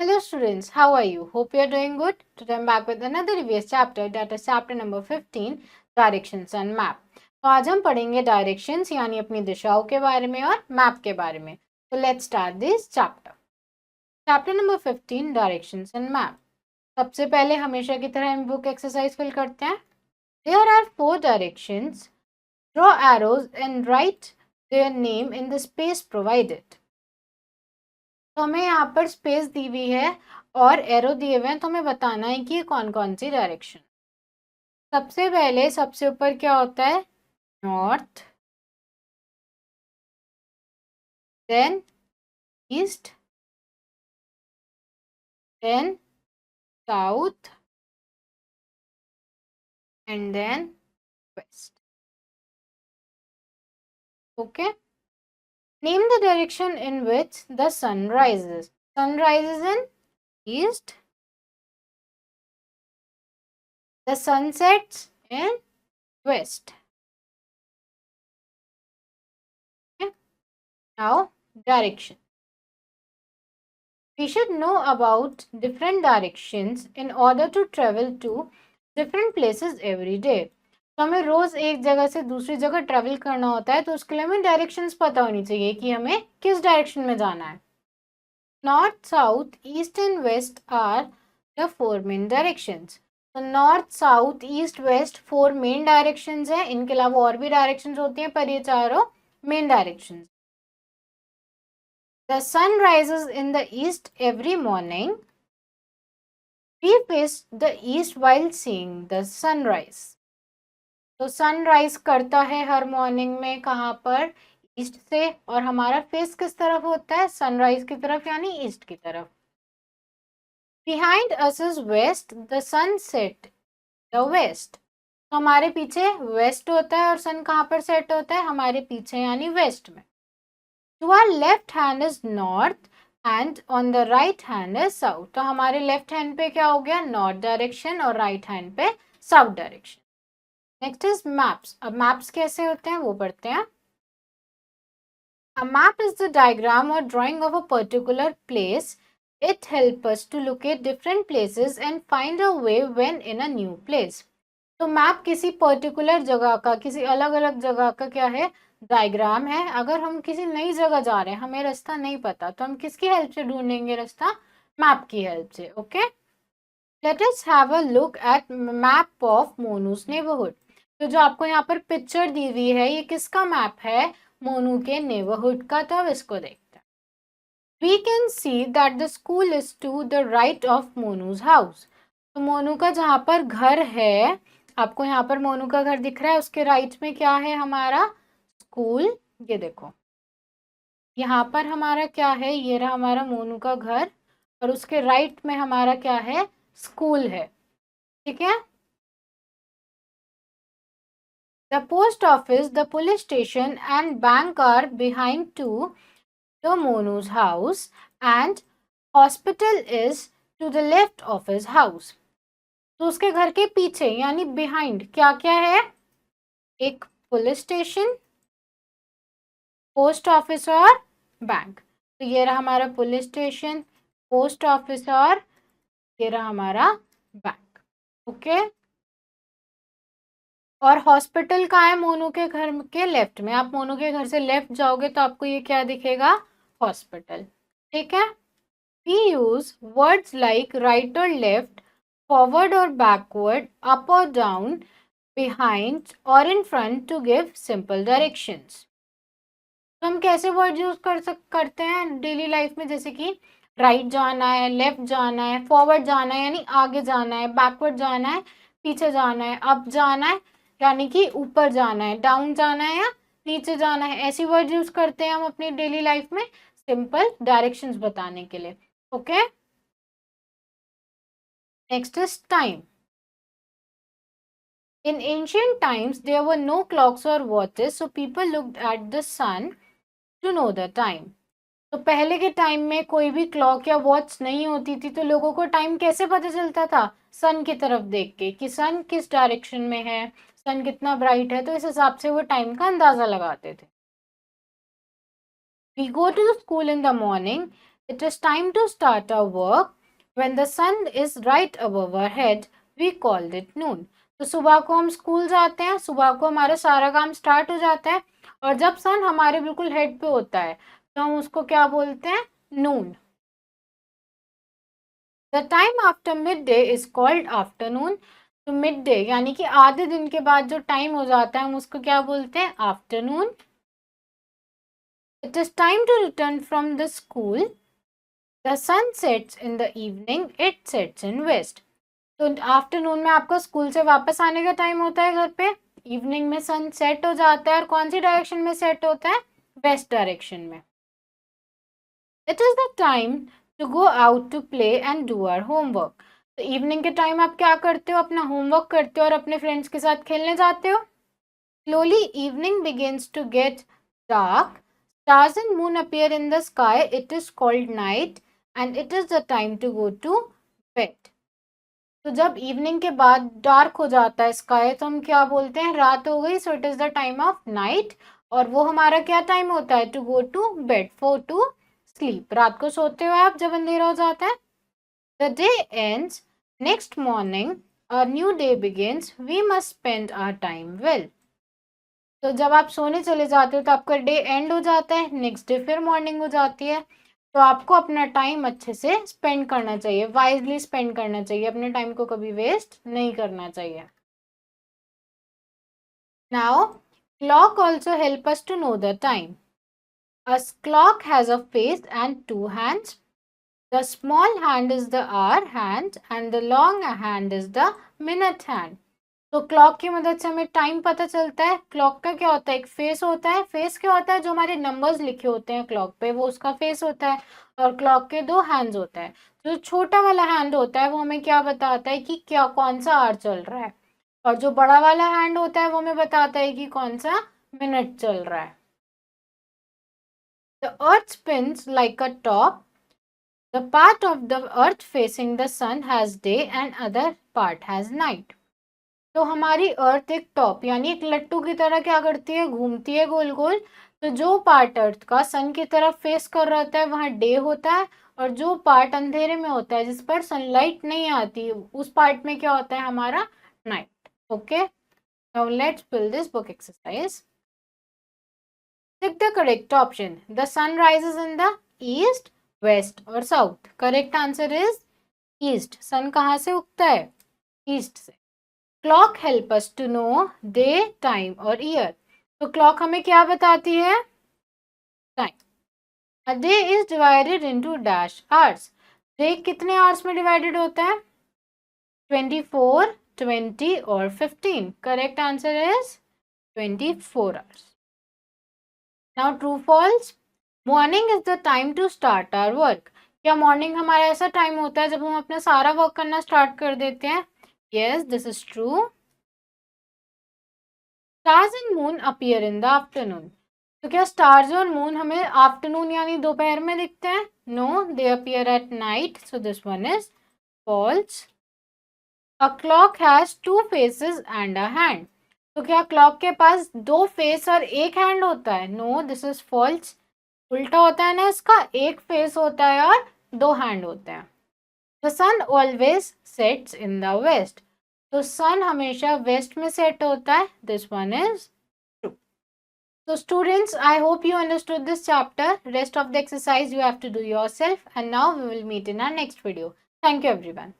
Hello students, how are you? Hope you are doing good. Today I am back with another EVS chapter, that is chapter number 15, Directions and Map. तो आज हम पढ़ेंगे directions यानी अपनी दिशाओं के बारे में और मैप के बारे में. तो let's start this chapter. Chapter number 15, directions and map. सबसे पहले हमेशा की तरह हम बुक एक्सरसाइज फिल करते हैं. There are 4 directions. Draw arrows and write their name in the space provided. तो हमें यहाँ पर स्पेस दी हुई है और एरो दिए हुए हैं, तो हमें बताना है कि ये कौन कौन सी डायरेक्शन. सबसे पहले सबसे ऊपर क्या होता है? North, then east, then south and then west. Okay. Name the direction in which the sun rises. Sun rises in east, the sun sets in west. Okay. Now direction. We should know about different directions in order to travel to different places every day. तो हमें रोज एक जगह से दूसरी जगह travel करना होता है, तो उसके लिए हमें डायरेक्शंस पता होनी चाहिए कि हमें किस डायरेक्शन में जाना है. North, south, east and west are the 4 main directions. तो north, south, east, west 4 main directions हैं. इनके अलावा और भी डायरेक्शंस होती हैं, पर ये चारों main directions. The sun rises in the east every morning. We face the east while seeing the sunrise. तो सनराइज करता है हर मॉर्निंग में कहाँ पर? ईस्ट से. और हमारा फेस किस तरफ होता है? सनराइज की तरफ यानी ईस्ट की तरफ. Behind us is west. The sun set the west. तो हमारे पीछे वेस्ट होता है और सन कहाँ पर सेट होता है? हमारे पीछे यानी वेस्ट में. To our left hand is north and on the right hand is south. तो हमारे लेफ्ट हैंड पे क्या हो गया? नॉर्थ डायरेक्शन और राइट हैंड पे south direction. Next is maps. अब मैप्स कैसे होते हैं वो पढ़ते हैं. A map is the diagram or drawing of a particular place. It helps us to locate different places and find a way when in a new place. तो map किसी particular जगह का, किसी अलग अलग जगह का क्या है? डायग्राम है. अगर हम किसी नई जगह जा रहे हैं, हमें रास्ता नहीं पता, तो हम किसकी हेल्प से ढूंढेंगे रास्ता? मैप की हेल्प से. Okay. Let us have a look at map of Monu's neighbourhood. तो जो आपको यहाँ पर पिक्चर दी हुई है, ये किसका मैप है? मोनू के नेबरहुड का. तो अब इसको देखते हैं. We can see that the school is to the right of Monu's house. तो मोनू का जहाँ पर घर है, आपको यहाँ पर मोनू का घर दिख रहा है, उसके राइट में क्या है? हमारा स्कूल. ये देखो, यहाँ पर हमारा क्या है? ये रहा हमारा मोनू का घर और उसके राइट में हमारा क्या है? स्कूल है. ठीक है. The post office, the police station and bank are behind to the Monu's house and hospital is to the left of his house. तो उसके घर के पीछे यानी बिहाइंड क्या क्या है? एक पुलिस स्टेशन, पोस्ट ऑफिस और बैंक. तो ये रहा हमारा पुलिस स्टेशन, पोस्ट ऑफिस और ये रहा हमारा बैंक. ओके. और हॉस्पिटल कहाँ है? मोनू के घर के लेफ्ट में. आप मोनू के घर से लेफ्ट जाओगे तो आपको ये क्या दिखेगा? हॉस्पिटल. ठीक है. We use words like right और लेफ्ट, फॉरवर्ड और बैकवर्ड, अप और डाउन, बिहाइंड और in front to give simple directions. तो हम कैसे वर्ड यूज करते हैं डेली लाइफ में? जैसे कि राइट जाना है, लेफ्ट जाना है, फॉरवर्ड जाना है यानी आगे जाना है, बैकवर्ड जाना है पीछे जाना है, अप जाना है यानी कि ऊपर जाना है, डाउन जाना है या नीचे जाना है. ऐसी वर्ड यूज करते हैं हम अपनी डेली लाइफ में सिंपल डायरेक्शंस बताने के लिए. Okay. Next is time. In ancient times, there were no clocks or watches, so people looked at the sun to know the time. तो पहले के टाइम में कोई भी क्लॉक या वॉच नहीं होती थी, तो लोगों को टाइम कैसे पता चलता था? सन की तरफ देख के कि सन किस डायरेक्शन में है, सन कितना ब्राइट है, तो इस हिसाब से वो टाइम का अंदाजा लगाते थे. We go to the school in the morning. It is time to start our work. When the sun is right above our head, we called it noon. तो सुबह को हम स्कूल जाते हैं, सुबह को हमारा सारा काम स्टार्ट हो जाता है और जब सन हमारे बिल्कुल हेड पे होता है तो हम उसको क्या बोलते हैं? Noon. The time after mid day is called afternoon. तो मिड डे यानी कि आधे दिन के बाद जो टाइम हो जाता है हम उसको क्या बोलते हैं? Afternoon. It is time to return from the school. The sun sets in the evening, it sets in west. तो आफ्टरनून में आपको स्कूल से वापस आने का टाइम होता है घर पे. इवनिंग में सन सेट हो जाता है और कौन सी डायरेक्शन में सेट होता है? वेस्ट डायरेक्शन में. It is the time to go out to play and do our homework. तो इवनिंग के टाइम आप क्या करते हो? अपना होमवर्क करते हो और अपने फ्रेंड्स के साथ खेलने जाते हो. Slowly evening begins to get dark. Stars and moon appear in the sky. It is called night and it is the time to go to bed. तो जब इवनिंग के बाद डार्क हो जाता है स्काई तो हम क्या बोलते हैं? रात हो गई. So it is the time of night और वो हमारा क्या टाइम होता है? To go to bed, for to sleep. रात को सोते हो आप जब अंधेरा हो जाता है. The day ends. Next morning a new day begins. We must spend our time well. तो जब आप सोने चले जाते हो तो आपका डे एंड हो जाता है, नेक्स्ट डे फिर मॉर्निंग हो जाती है. तो आपको अपना टाइम अच्छे से स्पेंड करना चाहिए, वाइजली स्पेंड करना चाहिए. अपने टाइम को कभी वेस्ट नहीं करना चाहिए. Now clock also help us to know the time. A clock has a face and two hands. The small hand is the hour hand and the long hand is the minute hand. तो clock की मदद से हमें time पता चलता है. Clock का क्या होता है? एक फेस होता है. फेस क्या होता है? जो हमारे नंबर्स लिखे होते हैं क्लॉक पे वो उसका फेस होता है. और क्लॉक के दो हैंड्स होता है. जो छोटा वाला हैंड होता है वो हमें क्या बताता है कि क्या कौन सा आवर चल रहा है और जो बड़ा वाला हैंड होता है वो हमें बताता है कि कौन सा मिनट चल रहा है. The earth spins like a top. The part of the earth facing the sun has day and other part has night. तो हमारी अर्थ एक टॉप यानी एक लट्टू की तरह क्या करती है? घूमती है गोल गोल. तो जो पार्ट अर्थ का सन की तरफ फेस कर रहा होता है वहाँ डे होता है और जो पार्ट अंधेरे में होता है जिस पर सनलाइट नहीं आती उस पार्ट में क्या होता है? हमारा night. Okay, now let's fill this book exercise. Tick the correct option. The sun rises in the east, west और south. Correct answer is east. Sun कहाँ से उगता है? ईस्ट से. Clock help us to know day, time और year. तो clock हमें क्या बताती है? Time. A day is divided into dash hours. Day कितने आवर्स में डिवाइडेड होता है? 24, 20 और 15. Correct answer is 24 hours. Now true false. Morning is the time to start our work. क्या मॉर्निंग हमारा ऐसा टाइम होता है जब हम अपना सारा वर्क करना स्टार्ट कर देते हैं? Yes, this is true. Stars and moon appear in the afternoon. तो क्या स्टार्स और मून हमें आफ्टरनून यानी दोपहर में दिखते हैं? No, they appear at night. So this one is false. A clock has two faces and a hand. तो क्या क्लॉक के पास दो फेस और एक हैंड होता है? No, this is false. उल्टा होता है ना इसका, एक फेस होता है और दो हैंड होते हैं. The sun always sets in the west. तो सन हमेशा वेस्ट में सेट होता है. This one is true. So students, I hope you understood this chapter. Rest of the exercise you have to do yourself and now we will meet in our next video. Thank you everyone.